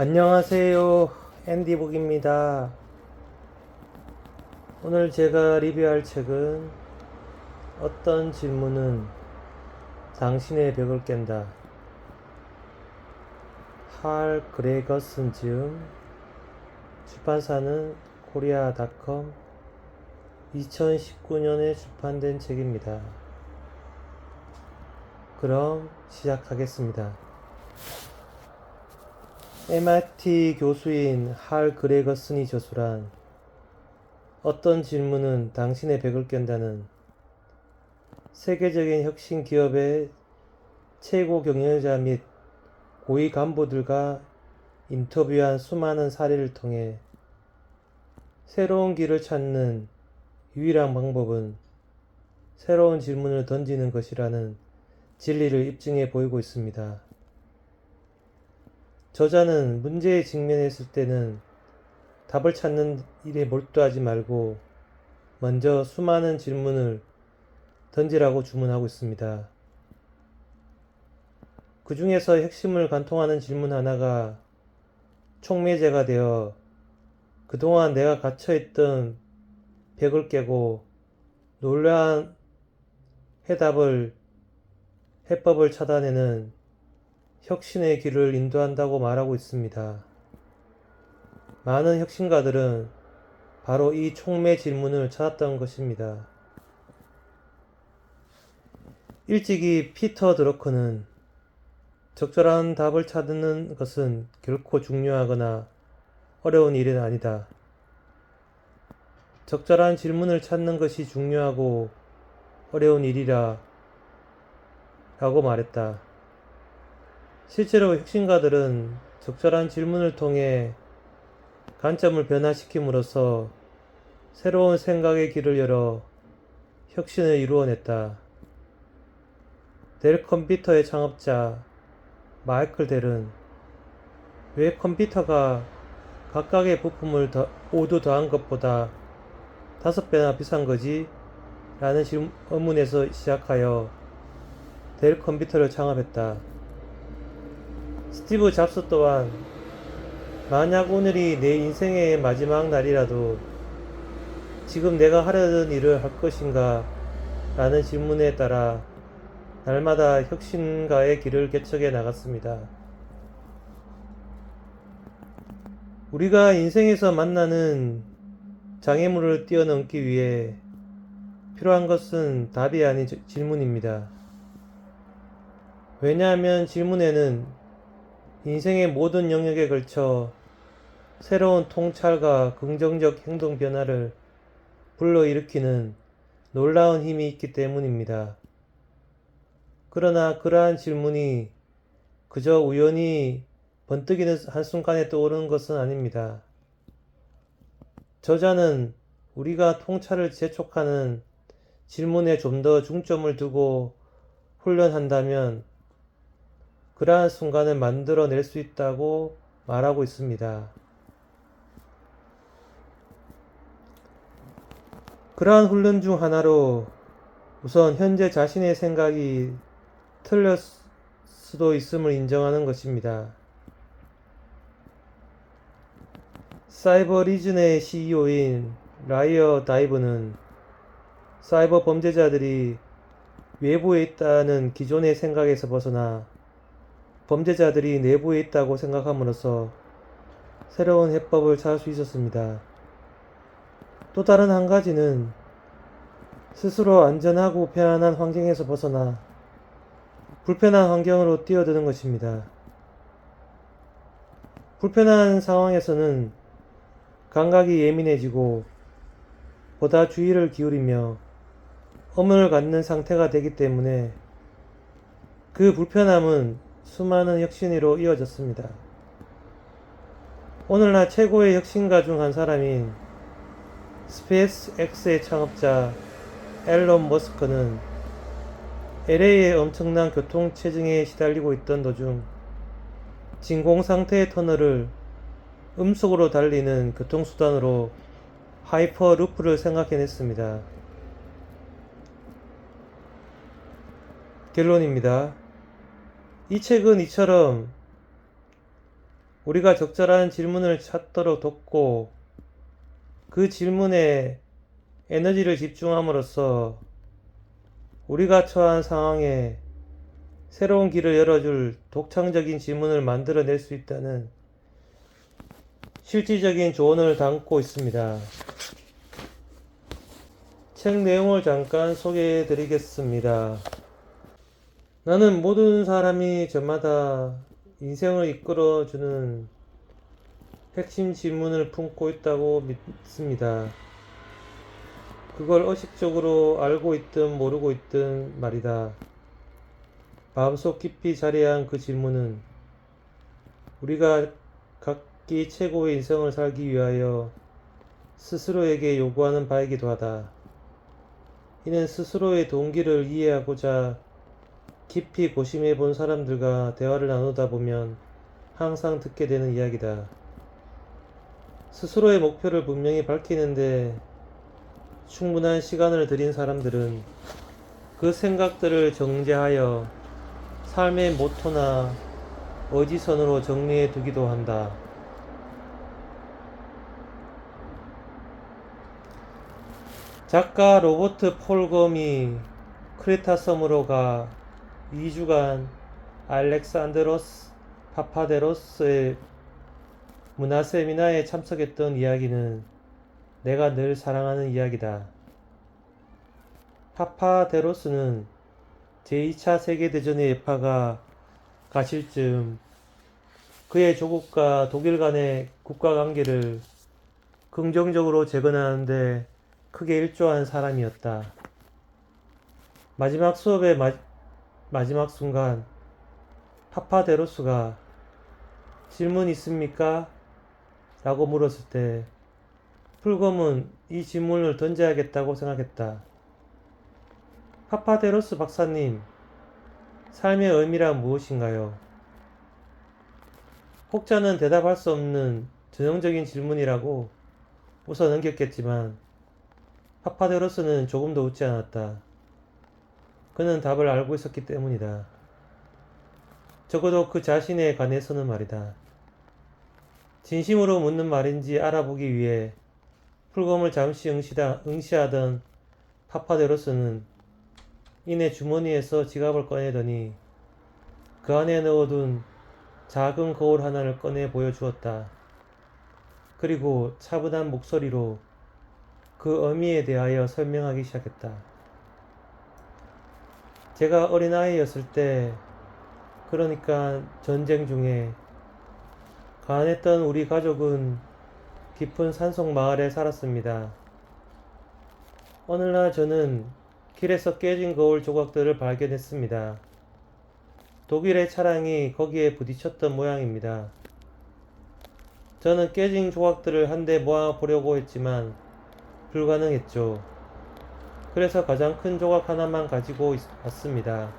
안녕하세요. 앤디북입니다. 오늘 제가 리뷰할 책은 어떤 질문은 당신의 벽을 깬다. 할 그레거슨 지음, 출판사는 코리아닷컴, 2019년에 출판된 책입니다. 그럼 시작하겠습니다. MIT 교수인 할 그레거슨이 저술한 어떤 질문은 당신의 벽을 깬다는 세계적인 혁신 기업의 최고 경영자 및 고위 간부들과 인터뷰한 수많은 사례를 통해 새로운 길을 찾는 유일한 방법은 새로운 질문을 던지는 것이라는 진리를 입증해 보이고 있습니다. 저자는 문제에 직면했을 때는 답을 찾는 일에 몰두하지 말고 먼저 수많은 질문을 던지라고 주문하고 있습니다. 그 중에서 핵심을 관통하는 질문 하나가 촉매제가 되어 그동안 내가 갇혀있던 벽을 깨고 놀라운 해법을 찾아내는 혁신의 길을 인도한다고 말하고 있습니다. 많은 혁신가들은 바로 이 촉매 질문을 찾았던 것입니다. 일찍이 피터 드러커는 적절한 답을 찾는 것은 결코 중요하거나 어려운 일은 아니다. 적절한 질문을 찾는 것이 중요하고 어려운 일이라 라고 말했다. 실제로 혁신가들은 적절한 질문을 통해 관점을 변화시킴으로써 새로운 생각의 길을 열어 혁신을 이루어냈다. 델 컴퓨터의 창업자 마이클 델은 왜 컴퓨터가 각각의 부품을 모두 더한 것보다 5배나 비싼 거지? 라는 의문에서 시작하여 델 컴퓨터를 창업했다. 스티브 잡스 또한 만약 오늘이 내 인생의 마지막 날이라도 지금 내가 하려던 일을 할 것인가? 라는 질문에 따라 날마다 혁신가의 길을 개척해 나갔습니다. 우리가 인생에서 만나는 장애물을 뛰어넘기 위해 필요한 것은 답이 아닌 질문입니다. 왜냐하면 질문에는 인생의 모든 영역에 걸쳐 새로운 통찰과 긍정적 행동 변화를 불러일으키는 놀라운 힘이 있기 때문입니다. 그러나 그러한 질문이 그저 우연히 번뜩이는 한순간에 떠오르는 것은 아닙니다. 저자는 우리가 통찰을 재촉하는 질문에 좀 더 중점을 두고 훈련한다면 그러한 순간을 만들어낼 수 있다고 말하고 있습니다. 그러한 훈련 중 하나로 우선 현재 자신의 생각이 틀릴 수도 있음을 인정하는 것입니다. 사이버 리즌의 CEO인 라이어 다이브는 사이버 범죄자들이 외부에 있다는 기존의 생각에서 벗어나 범죄자들이 내부에 있다고 생각함으로써 새로운 해법을 찾을 수 있었습니다. 또 다른 한 가지는 스스로 안전하고 편안한 환경에서 벗어나 불편한 환경으로 뛰어드는 것입니다. 불편한 상황에서는 감각이 예민해지고 보다 주의를 기울이며 엄연을 갖는 상태가 되기 때문에 그 불편함은 수많은 혁신으로 이어졌습니다. 오늘날 최고의 혁신가 중 한 사람인 스페이스X의 창업자 앨런 머스크는 LA의 엄청난 교통체증에 시달리고 있던 도중 진공상태의 터널을 음속으로 달리는 교통수단으로 하이퍼루프를 생각해냈습니다. 결론입니다. 이 책은 이처럼 우리가 적절한 질문을 찾도록 돕고 그 질문에 에너지를 집중함으로써 우리가 처한 상황에 새로운 길을 열어줄 독창적인 질문을 만들어낼 수 있다는 실질적인 조언을 담고 있습니다. 책 내용을 잠깐 소개해 드리겠습니다. 나는 모든 사람이 저마다 인생을 이끌어주는 핵심 질문을 품고 있다고 믿습니다. 그걸 의식적으로 알고 있든 모르고 있든 말이다. 마음속 깊이 자리한 그 질문은 우리가 각기 최고의 인생을 살기 위하여 스스로에게 요구하는 바이기도 하다. 이는 스스로의 동기를 이해하고자 깊이 고심해 본 사람들과 대화를 나누다 보면 항상 듣게 되는 이야기다. 스스로의 목표를 분명히 밝히는데 충분한 시간을 들인 사람들은 그 생각들을 정제하여 삶의 모토나 의지선으로 정리해 두기도 한다. 작가 로버트 폴검이 크레타 섬으로 가 2주간 알렉산드로스 파파데로스의 문화 세미나에 참석했던 이야기는 내가 늘 사랑하는 이야기다. 파파데로스는 제2차 세계대전의 여파가 가실 즈음 그의 조국과 독일 간의 국가관계를 긍정적으로 재건하는데 크게 일조한 사람이었다. 마지막 수업의 마지막 순간 파파데로스가 질문 있습니까? 라고 물었을 때 풀검은 이 질문을 던져야겠다고 생각했다. 파파데로스 박사님, 삶의 의미란 무엇인가요? 혹자는 대답할 수 없는 전형적인 질문이라고 웃어 넘겼겠지만 파파데로스는 조금도 웃지 않았다. 그는 답을 알고 있었기 때문이다. 적어도 그 자신에 관해서는 말이다. 진심으로 묻는 말인지 알아보기 위해 풀검을 잠시 응시하던 파파데로스는 이내 주머니에서 지갑을 꺼내더니 그 안에 넣어둔 작은 거울 하나를 꺼내 보여주었다. 그리고 차분한 목소리로 그 의미에 대하여 설명하기 시작했다. 제가 어린아이였을 때, 그러니까 전쟁 중에 가난했던 우리 가족은 깊은 산속 마을에 살았습니다. 어느 날 저는 길에서 깨진 거울 조각들을 발견했습니다. 독일의 차량이 거기에 부딪혔던 모양입니다. 저는 깨진 조각들을 한데 모아보려고 했지만 불가능했죠. 그래서 가장 큰 조각 하나만 가지고 왔습니다.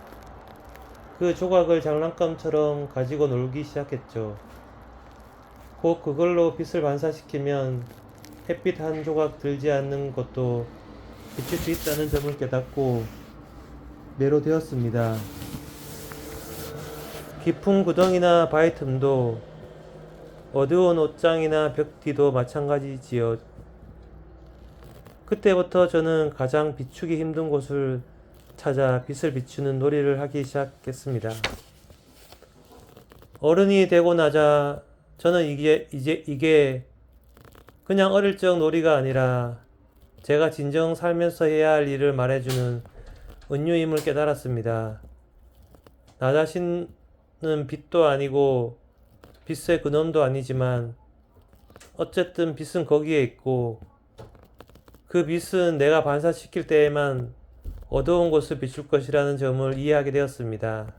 그 조각을 장난감처럼 가지고 놀기 시작했죠. 곧 그걸로 빛을 반사시키면 햇빛 한 조각 들지 않는 것도 비칠 수 있다는 점을 깨닫고 매료되었습니다. 깊은 구덩이나 바위 틈도 어두운 옷장이나 벽 뒤도 마찬가지지요. 그때부터 저는 가장 비추기 힘든 곳을 찾아 빛을 비추는 놀이를 하기 시작했습니다. 어른이 되고 나자 저는 이게 그냥 어릴 적 놀이가 아니라 제가 진정 살면서 해야 할 일을 말해주는 은유임을 깨달았습니다. 나 자신은 빛도 아니고 빛의 근원도 아니지만 어쨌든 빛은 거기에 있고 그 빛은 내가 반사시킬 때에만 어두운 곳을 비출 것이라는 점을 이해하게 되었습니다.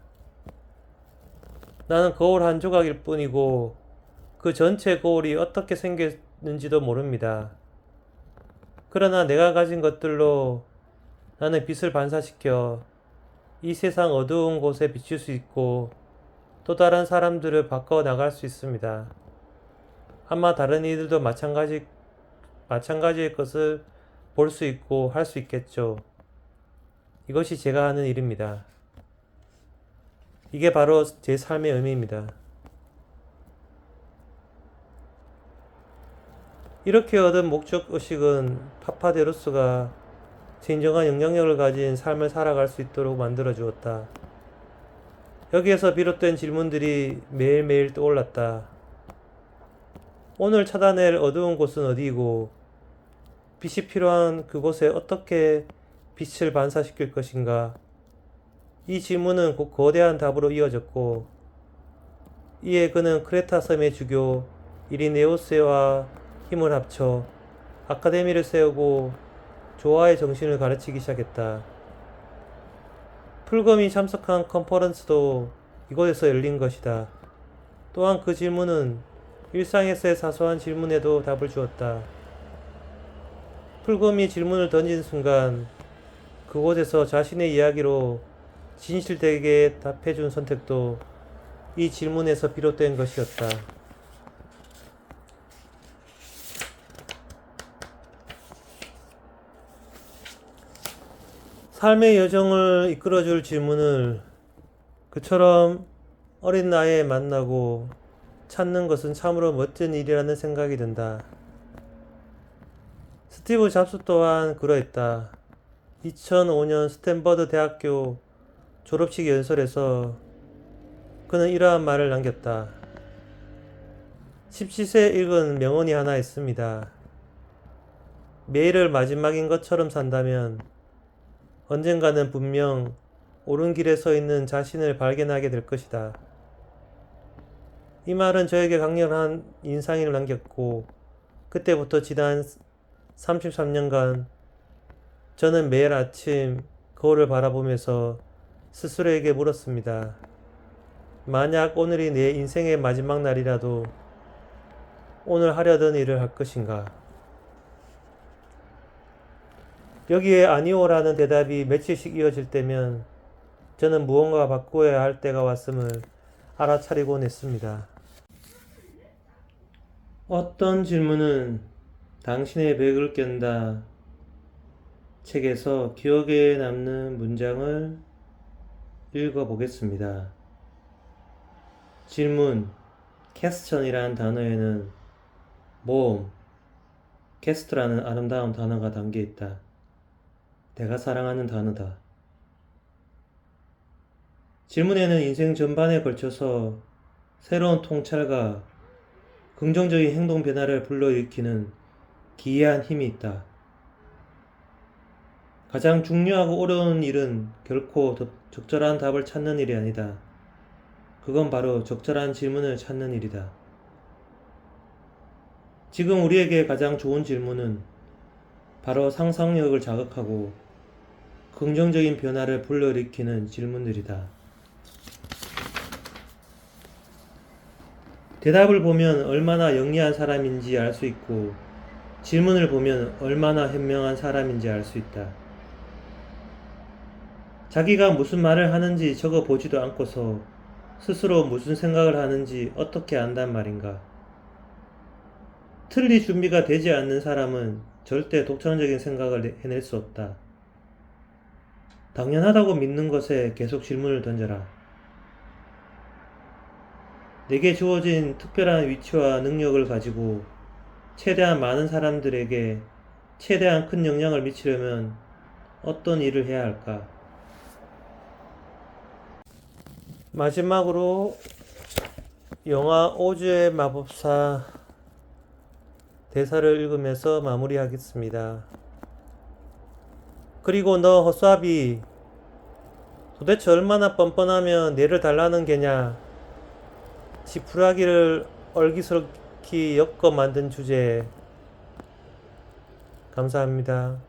나는 거울 한 조각일 뿐이고 그 전체 거울이 어떻게 생겼는지도 모릅니다. 그러나 내가 가진 것들로 나는 빛을 반사시켜 이 세상 어두운 곳에 비칠 수 있고 또 다른 사람들을 바꿔 나갈 수 있습니다. 아마 다른 이들도 마찬가지일 것을 볼 수 있고 할 수 있겠죠. 이것이 제가 하는 일입니다. 이게 바로 제 삶의 의미입니다. 이렇게 얻은 목적 의식은 파파데로스가 진정한 영향력을 가진 삶을 살아갈 수 있도록 만들어 주었다. 여기에서 비롯된 질문들이 매일매일 떠올랐다. 오늘 찾아낼 어두운 곳은 어디이고, 빛이 필요한 그곳에 어떻게 빛을 반사시킬 것인가? 이 질문은 곧 거대한 답으로 이어졌고, 이에 그는 크레타 섬의 주교 이리네오스와 힘을 합쳐 아카데미를 세우고 조화의 정신을 가르치기 시작했다. 풀검이 참석한 컨퍼런스도 이곳에서 열린 것이다. 또한 그 질문은 일상에서의 사소한 질문에도 답을 주었다. 풀검이 질문을 던진 순간 그곳에서 자신의 이야기로 진실되게 답해준 선택도 이 질문에서 비롯된 것이었다. 삶의 여정을 이끌어줄 질문을 그처럼 어린 나이에 만나고 찾는 것은 참으로 멋진 일이라는 생각이 든다. 스티브 잡스 또한 그러했다. 2005년 스탠퍼드 대학교 졸업식 연설에서 그는 이러한 말을 남겼다. 17세에 읽은 명언이 하나 있습니다. 매일을 마지막인 것처럼 산다면 언젠가는 분명 옳은 길에 서 있는 자신을 발견하게 될 것이다. 이 말은 저에게 강렬한 인상을 남겼고, 그때부터 지난 33년간 저는 매일 아침 거울을 바라보면서 스스로에게 물었습니다. 만약 오늘이 내 인생의 마지막 날이라도 오늘 하려던 일을 할 것인가? 여기에 아니오라는 대답이 며칠씩 이어질 때면 저는 무언가 바꾸어야 할 때가 왔음을 알아차리곤 했습니다. 어떤 질문은 당신의 백을 깬다 책에서 기억에 남는 문장을 읽어보겠습니다. 질문, 퀘스천이라는 단어에는 모험, 퀘스트라는 아름다운 단어가 담겨 있다. 내가 사랑하는 단어다. 질문에는 인생 전반에 걸쳐서 새로운 통찰과 긍정적인 행동 변화를 불러일으키는 기이한 힘이 있다. 가장 중요하고 어려운 일은 결코 적절한 답을 찾는 일이 아니다. 그건 바로 적절한 질문을 찾는 일이다. 지금 우리에게 가장 좋은 질문은 바로 상상력을 자극하고 긍정적인 변화를 불러일으키는 질문들이다. 대답을 보면 얼마나 영리한 사람인지 알 수 있고, 질문을 보면 얼마나 현명한 사람인지 알 수 있다. 자기가 무슨 말을 하는지 적어 보지도 않고서 스스로 무슨 생각을 하는지 어떻게 안단 말인가? 틀릴 준비가 되지 않는 사람은 절대 독창적인 생각을 해낼 수 없다. 당연하다고 믿는 것에 계속 질문을 던져라. 내게 주어진 특별한 위치와 능력을 가지고 최대한 많은 사람들에게 최대한 큰 영향을 미치려면 어떤 일을 해야 할까? 마지막으로 영화 오즈의 마법사 대사를 읽으면서 마무리하겠습니다. 그리고 너 허수아비, 도대체 얼마나 뻔뻔하면 뇌를 달라는 게냐? 지푸라기를 얼기설기 엮어 만든 주제에 감사합니다.